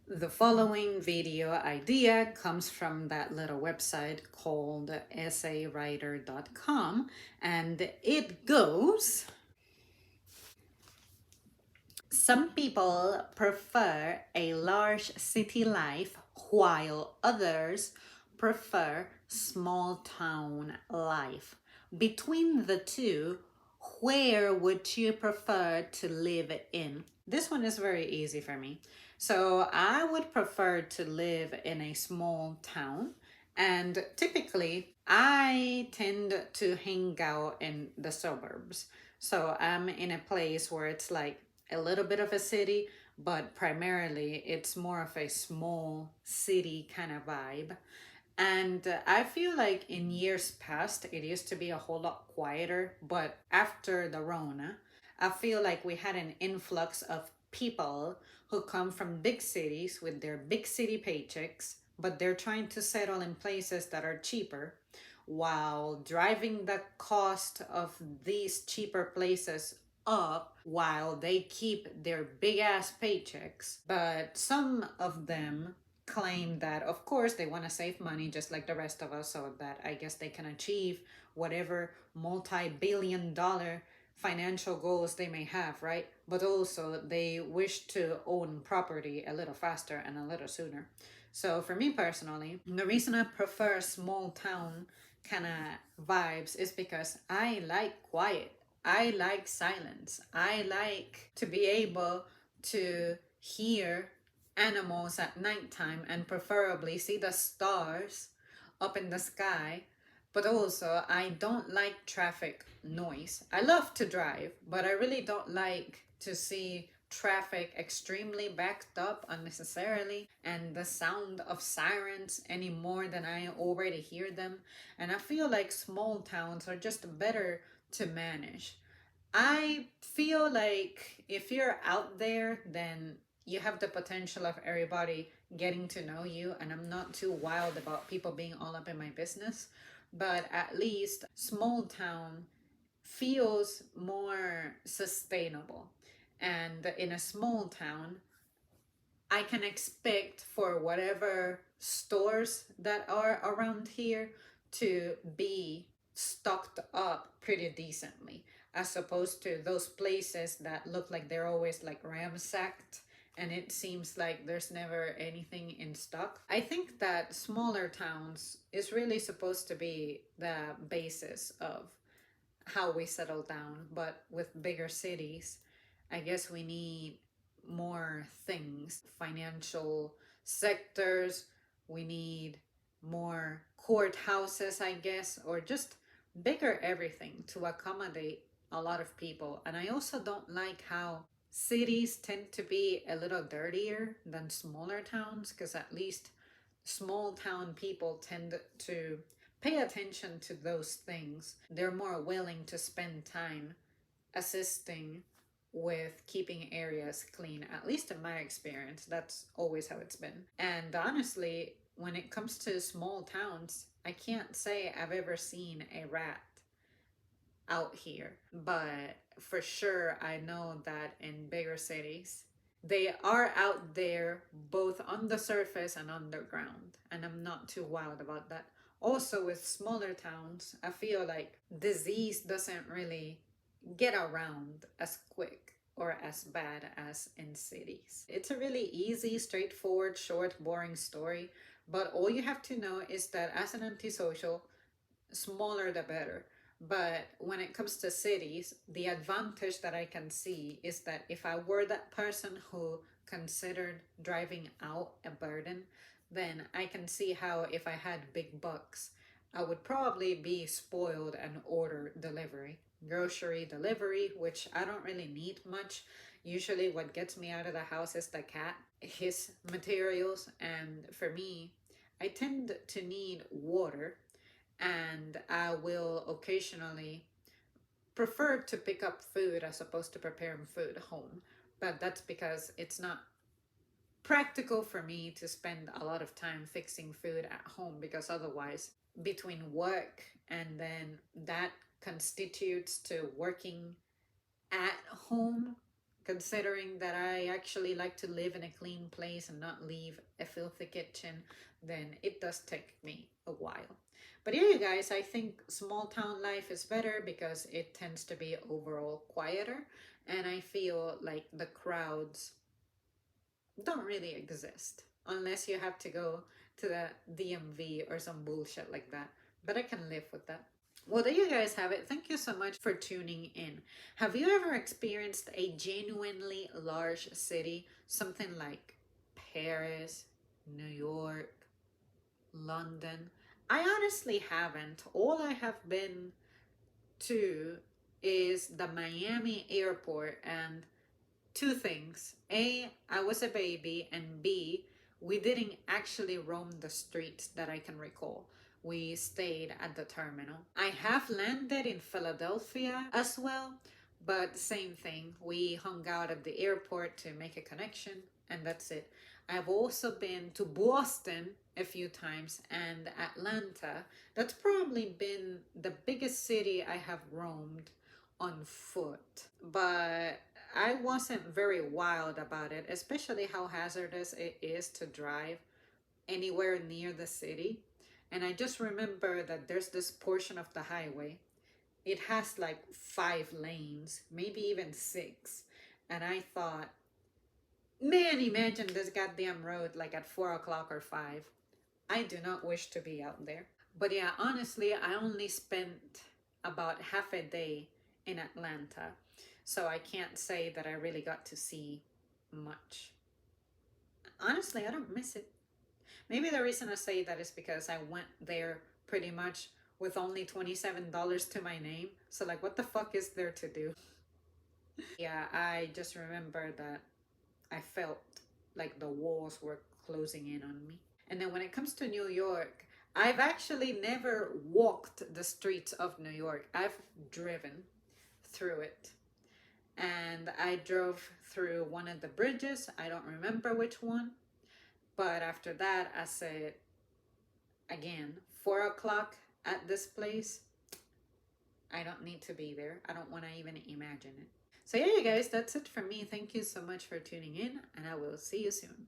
The following video idea comes from that little website called essaywriter.com, and it goes: some people prefer a large city life while others prefer small town life. Between the two, where would you prefer to live in? This one is very easy for me. So I would prefer to live in a small town, and typically I tend to hang out in the suburbs. So I'm in a place where it's like a little bit of a city, but primarily it's more of a small city kind of vibe. And I feel like in years past, it used to be a whole lot quieter. But after the Rona, I feel like we had an influx of people who come from big cities with their big city paychecks, but they're trying to settle in places that are cheaper while driving the cost of these cheaper places up while they keep their big ass paychecks. But some of them claim that, of course, they want to save money just like the rest of us, so that I guess they can achieve whatever multi billion dollar financial goals they may have, right? But also, they wish to own property a little faster and a little sooner. So, for me personally, the reason I prefer small town kind of vibes is because I like quiet. I like silence. I like to be able to hear animals at nighttime and preferably see the stars up in the sky. But also, I don't like traffic noise. I love to drive, but I really don't like to see traffic extremely backed up unnecessarily and the sound of sirens any more than I already hear them. And I feel like small towns are just better to manage. I feel like if you're out there, then you have the potential of everybody getting to know you. And I'm not too wild about people being all up in my business, but at least small town feels more sustainable. And in a small town, I can expect for whatever stores that are around here to be stocked up pretty decently, as opposed to those places that look like they're always like ransacked and it seems like there's never anything in stock. I think that smaller towns is really supposed to be the basis of how we settle down, but with bigger cities, I guess we need more things, financial sectors, we need more courthouses, I guess, or just bigger everything to accommodate a lot of people. And I also don't like how cities tend to be a little dirtier than smaller towns, because at least small town people tend to pay attention to those things. They're more willing to spend time assisting with keeping areas clean, at least in my experience. That's always how it's been. And honestly, when it comes to small towns, I can't say I've ever seen a rat out here, but for sure I know that in bigger cities they are out there both on the surface and underground, and I'm not too wild about that. Also, with smaller towns, I feel like disease doesn't really get around as quick or as bad as in cities. It's a really easy, straightforward, short, boring story, but all you have to know is that as an antisocial, smaller the better. But when it comes to cities, the advantage that I can see is that if I were that person who considered driving out a burden, then I can see how if I had big bucks, I would probably be spoiled and order delivery, grocery delivery, which I don't really need much. Usually, what gets me out of the house is the cat, his materials, and for me, I tend to need water, and I will occasionally prefer to pick up food as opposed to preparing food at home. But that's because it's not practical for me to spend a lot of time fixing food at home, because otherwise, between work and then that constitutes to working at home, Considering that I actually like to live in a clean place and not leave a filthy kitchen, then it does take me a while. But yeah, you guys, I think small town life is better because it tends to be overall quieter, and I feel like the crowds don't really exist unless you have to go to the DMV or some bullshit like that. But I can live with that. Well, there you guys have it. Thank you so much for tuning in. Have you ever experienced a genuinely large city, something like Paris, New York, London? I honestly haven't. All I have been to is the Miami airport, and two things. A, I was a baby, and B, we didn't actually roam the streets that I can recall. We stayed at the terminal. I have landed in Philadelphia as well, but same thing. We hung out at the airport to make a connection, and that's it. I've also been to Boston a few times and Atlanta. That's probably been the biggest city I have roamed on foot. But I wasn't very wild about it, especially how hazardous it is to drive anywhere near the city. And I just remember that there's this portion of the highway. It has like 5 lanes, maybe even 6. And I thought, man, imagine this goddamn road like at 4 o'clock or 5. I do not wish to be out there. But yeah, honestly, I only spent about half a day in Atlanta. So I can't say that I really got to see much. Honestly, I don't miss it. Maybe the reason I say that is because I went there pretty much with only $27 to my name. So, like, what the fuck is there to do? Yeah, I just remember that I felt like the walls were closing in on me. And then when it comes to New York, I've actually never walked the streets of New York. I've driven through it. And I drove through one of the bridges. I don't remember which one. But after that, I said, again, 4 o'clock at this place, I don't need to be there. I don't want to even imagine it. So, yeah, you guys, that's it for me. Thank you so much for tuning in, and I will see you soon.